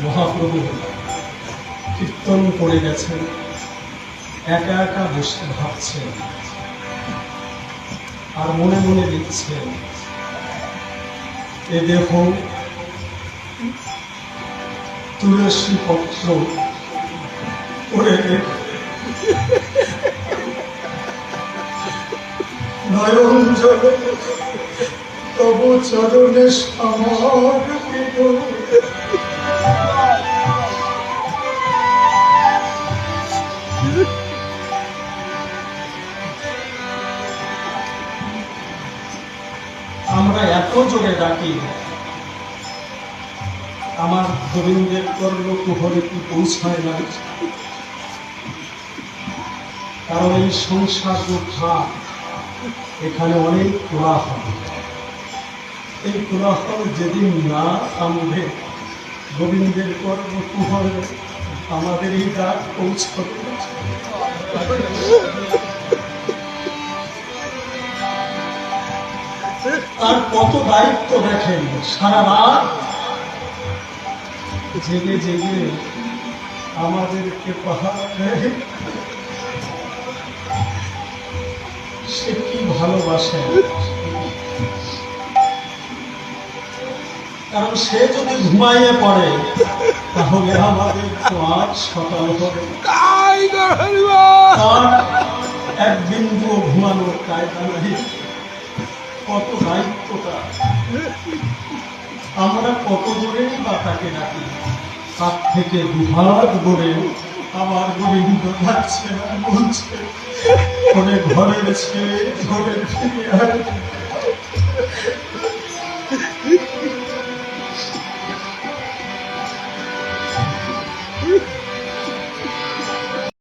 মহাপ্রভু কীর্তন করে গেছেন, একা একা বসে ভাবছেন আর মনে মনে লিখছেন, এ দেহ তুলসী পত্র করে নয়ন জল তব চরণে সমর্পিত। আমরা এত জোরে ডাকি, আমার গোবিন্দের কর্ণ কুহরে কি পৌঁছায় না, কারণ এই সংসার রূপা এখানে অনেক কোলাহল। এই কোলাহল যেদিন না থামবে, গোবিন্দের কর্ণ কুহরে আমাদের এই ডাক পৌঁছবে। আর কত দায়িত্ব দেখেন, সারা রাত জেগে জেগে আমাদেরকে পাহাড় দেয়। সে কি ভালোবাসে, কারণ সে যদি ঘুমাইয়ে পড়ে তাহলে আমাদের তো আজ সকাল হবে, তার এক বিন্দু ঘুমানোর কায়দা নাই। কত দায়িত্বটা, আমরা কত জোরেই বা তাকে ডাকি, তার থেকে দুহাত গড়ে আমার গোবিন্দ যাচ্ছে আর বলছে, ঘরে ঘরের ছেলে ঘরে ফিরে আয়।